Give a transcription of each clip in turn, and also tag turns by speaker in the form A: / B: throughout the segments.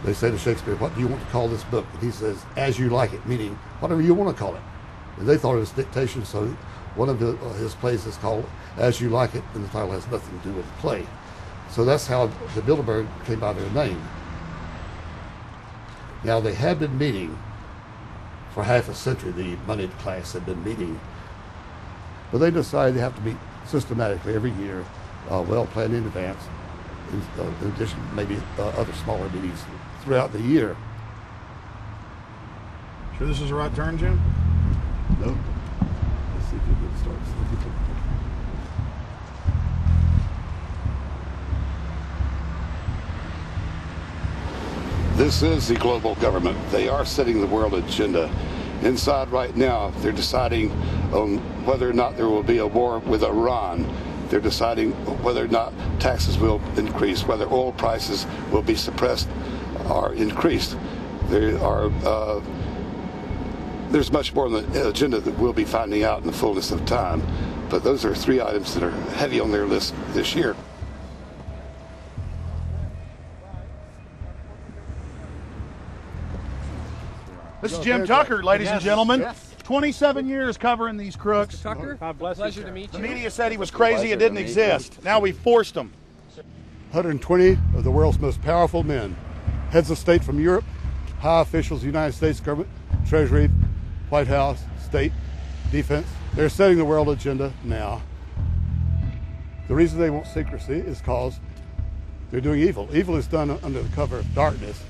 A: They say to Shakespeare, "What do you want to call this book?" And he says, "As You Like It," meaning whatever you want to call it. And they thought it was dictation, so one of his plays is called "As You Like It," and the title has nothing to do with the play. So that's how the Bilderberg came by their name. Now, they had been meeting for half a century. The moneyed class had been meeting, but they decided they have to meet systematically every year, well planned in advance, in addition to maybe other smaller meetings throughout the year.
B: Sure this is the right turn, Jim?
A: No. Let's see if you can start. This is the global government. They are setting the world agenda. Inside right now, they're deciding on whether or not there will be a war with Iran. They're deciding whether or not taxes will increase, whether oil prices will be suppressed or increased. There's much more on the agenda that we'll be finding out in the fullness of time. But those are three items that are heavy on their list this year.
B: This is Jim Tucker, ladies and gentlemen. Yes. 27 years covering these crooks.
C: Mr. Tucker, pleasure to meet you.
B: The media said he was crazy, it didn't exist. Now we forced him.
A: 120 of the world's most powerful men, heads of state from Europe, high officials, United States government, Treasury, White House, state, defense. They're setting the world agenda now. The reason they want secrecy is because they're doing evil. Evil is done under the cover of darkness.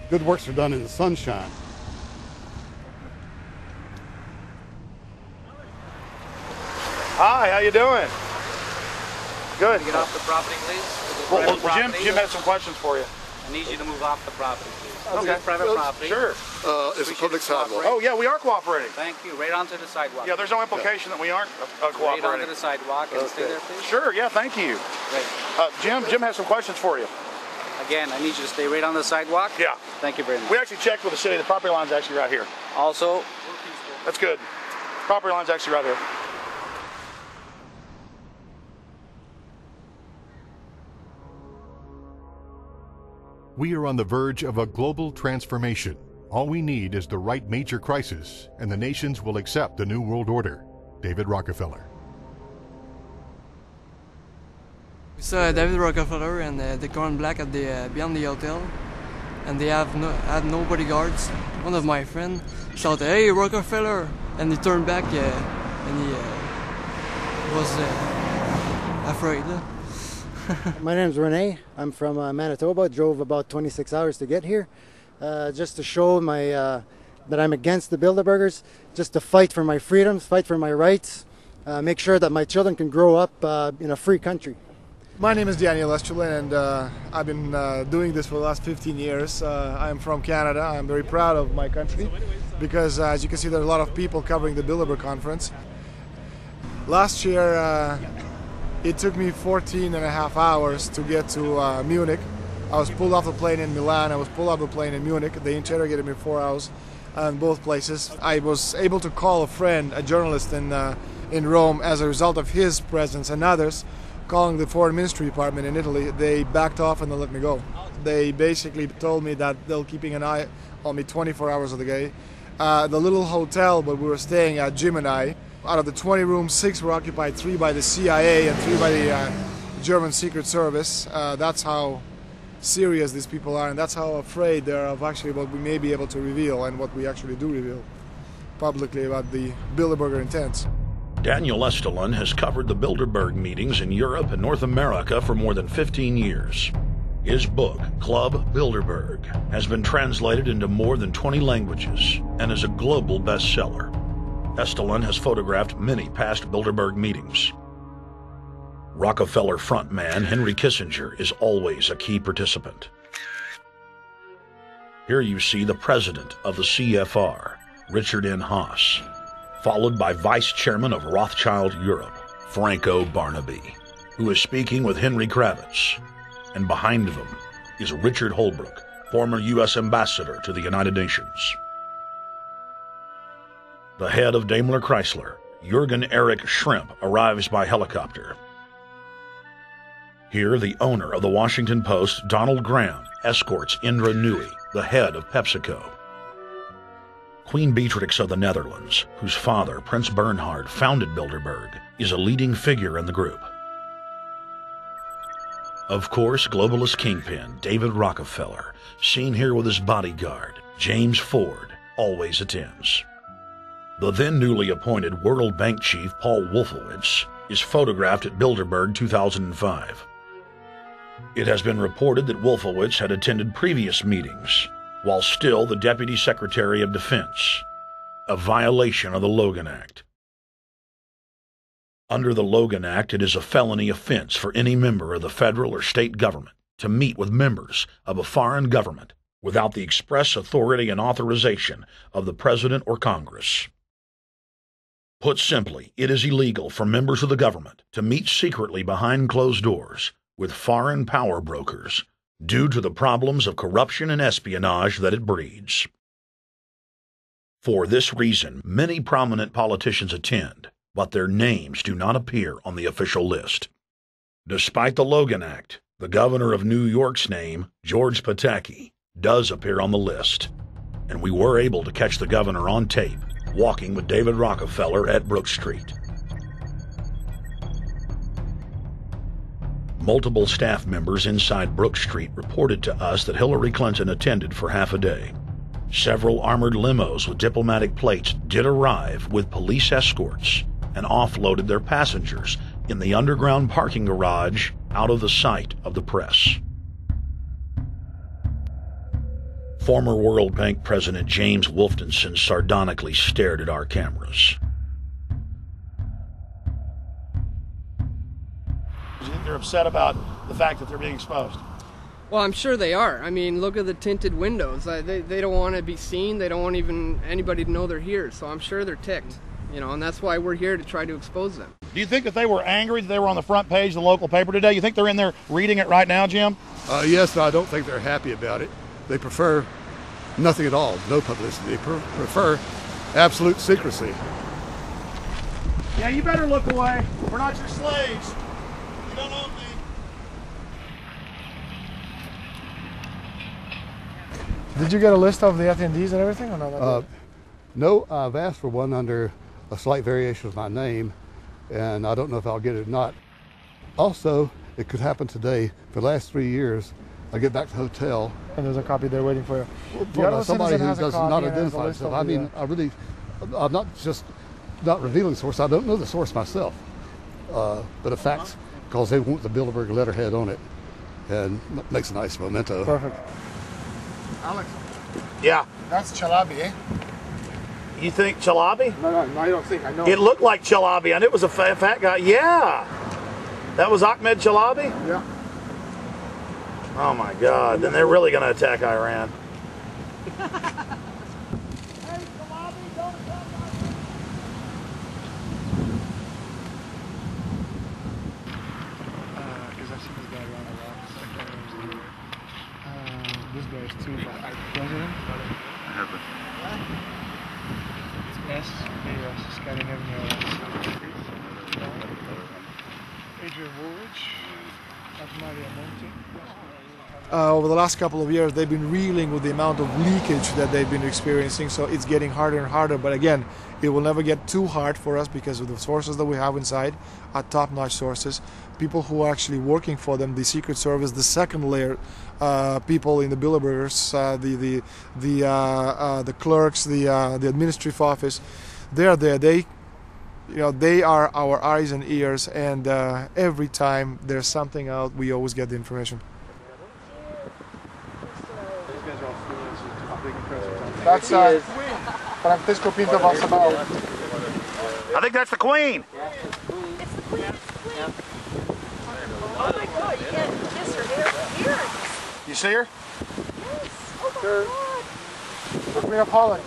A: Good works are done in the sunshine.
B: Hi, how you doing? Good.
D: Get off the property, please.
B: Well, Jim has some questions for you.
D: I need you to move off the property, please.
B: Okay.
D: Private property.
B: Sure.
A: It's a public sidewalk.
B: Oh, yeah, we are cooperating.
D: Thank you. Right onto the sidewalk.
B: Yeah, there's no implication that we aren't
D: Right
B: cooperating.
D: onto the sidewalk and stay there, please.
B: Sure, yeah, thank you.
D: Great.
B: Jim has some questions for you.
D: Again, I need you to stay right on the sidewalk.
B: Yeah.
D: Thank you very much.
B: We actually checked with the city. The property line's actually right here.
D: Also,
B: That's good. Property line's actually right here.
E: We are on the verge of a global transformation. All we need is the right major crisis, and the nations will accept the New World Order. David Rockefeller.
F: We saw David Rockefeller and the Corn Black at the beyond the hotel, and they had no bodyguards. One of my friends shouted, "Hey, Rockefeller!" and he turned back and he was afraid.
G: My name's Rene. I'm from Manitoba. Drove about 26 hours to get here, just to show that I'm against the Bilderbergers, just to fight for my freedoms, fight for my rights, make sure that my children can grow up in a free country.
H: My name is Daniel Estrelin, and I've been doing this for the last 15 years. I'm from Canada. I'm very proud of my country because, as you can see, there are a lot of people covering the Bilderberg conference. Last year, it took me 14 and a half hours to get to Munich. I was pulled off the plane in Milan. I was pulled off the plane in Munich. They interrogated me 4 hours in both places. I was able to call a friend, a journalist in Rome, as a result of his presence and others. Calling the Foreign Ministry Department in Italy, they backed off and they let me go. They basically told me that they're keeping an eye on me 24 hours of the day. The little hotel where we were staying at, Jim and I, out of the 20 rooms, 6 were occupied, 3 by the CIA and 3 by the German Secret Service. That's how serious these people are, and that's how afraid they are of actually what we may be able to reveal and what we actually do reveal publicly about the Bilderberger intents.
I: Daniel Estrelin has covered the Bilderberg meetings in Europe and North America for more than 15 years. His book, Club Bilderberg, has been translated into more than 20 languages and is a global bestseller. Estrelin has photographed many past Bilderberg meetings. Rockefeller frontman Henry Kissinger is always a key participant. Here you see the president of the CFR, Richard N. Haas, followed by Vice Chairman of Rothschild Europe, Franco Barnaby, who is speaking with Henry Kravitz. And behind them is Richard Holbrooke, former U.S. Ambassador to the United Nations. The head of Daimler Chrysler, Jürgen Erich Schrimp, arrives by helicopter. Here, the owner of the Washington Post, Donald Graham, escorts Indra Nooyi, the head of PepsiCo. Queen Beatrix of the Netherlands, whose father, Prince Bernhard, founded Bilderberg, is a leading figure in the group. Of course, globalist kingpin David Rockefeller, seen here with his bodyguard, James Ford, always attends. The then newly appointed World Bank chief Paul Wolfowitz is photographed at Bilderberg 2005. It has been reported that Wolfowitz had attended previous meetings while still the Deputy Secretary of Defense, a violation of the Logan Act. Under the Logan Act, it is a felony offense for any member of the federal or state government to meet with members of a foreign government without the express authority and authorization of the President or Congress. Put simply, it is illegal for members of the government to meet secretly behind closed doors with foreign power brokers due to the problems of corruption and espionage that it breeds. For this reason, many prominent politicians attend, but their names do not appear on the official list. Despite the Logan Act, the governor of New York's name, George Pataki, does appear on the list, and we were able to catch the governor on tape walking with David Rockefeller at Brook Street. Multiple staff members inside Brook Street reported to us that Hillary Clinton attended for half a day. Several armored limos with diplomatic plates did arrive with police escorts and offloaded their passengers in the underground parking garage out of the sight of the press. Former World Bank President James Wolfensohn sardonically stared at our cameras.
B: Do you think they're upset about the fact that they're being exposed?
F: Well, I'm sure they are. I mean, look at the tinted windows. They don't want to be seen. They don't want even anybody to know they're here. So I'm sure they're ticked, you know, and that's why we're here to try to expose them.
B: Do you think that they were angry that they were on the front page of the local paper today? You think they're in there reading it right now, Jim?
A: Yes, but I don't think they're happy about it. They prefer nothing at all, no publicity. They prefer absolute secrecy.
B: Yeah, you better look away. We're not your slaves. You don't own me.
H: Did you get a list of the attendees and everything, or not?
A: No, I've asked for one under a slight variation of my name, and I don't know if I'll get it or not. Also, it could happen today. For the last 3 years, I get back to the hotel.
H: And there's a copy there waiting for you.
A: Somebody who does not identify himself. I mean, I'm not just not revealing source. I don't know the source myself. But a fax, because they want the Bilderberg letterhead on it, and makes a nice memento.
H: Perfect.
B: Alex. Yeah.
H: That's Chalabi, eh?
B: You think Chalabi?
H: No, I don't think. I know.
B: It looked like Chalabi, and it was a fat guy. Yeah. That was Ahmed Chalabi?
H: Yeah.
B: Oh my God. Then they're really going to attack Iran.
H: Because I've seen this guy around a lot. This guy is too. President? I have it. It's S. Scanning Avenue. Adrian Woolwich. Maria Monti. Over the last couple of years, they've been reeling with the amount of leakage that they've been experiencing, so it's getting harder and harder. But again, it will never get too hard for us because of the sources that we have inside are top-notch sources. People who are actually working for them, the Secret Service, the second layer, people in the Bilderbergers, the clerks, the administrative office, they're there. They are our eyes and ears, and every time there's something out, we always get the information. That's Francisco Pinto Balsamao.
B: I think that's the Queen.
C: It's the Queen. Yeah. Oh my God, you can't kiss her hair.
B: You see her?
C: Yes. Oh my God.
H: The Queen of Holland.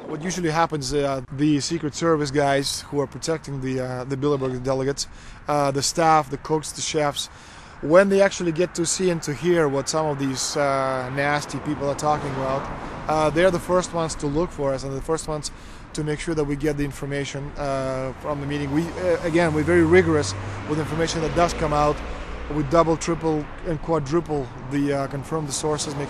H: What usually happens, the Secret Service guys who are protecting the Bilderberg delegates, the staff, the cooks, the chefs, when they actually get to see and to hear what some of these nasty people are talking about, they're the first ones to look for us and the first ones to make sure that we get the information from the meeting. Again, we're very rigorous with information that does come out. We double, triple, and quadruple the confirm the sources. Make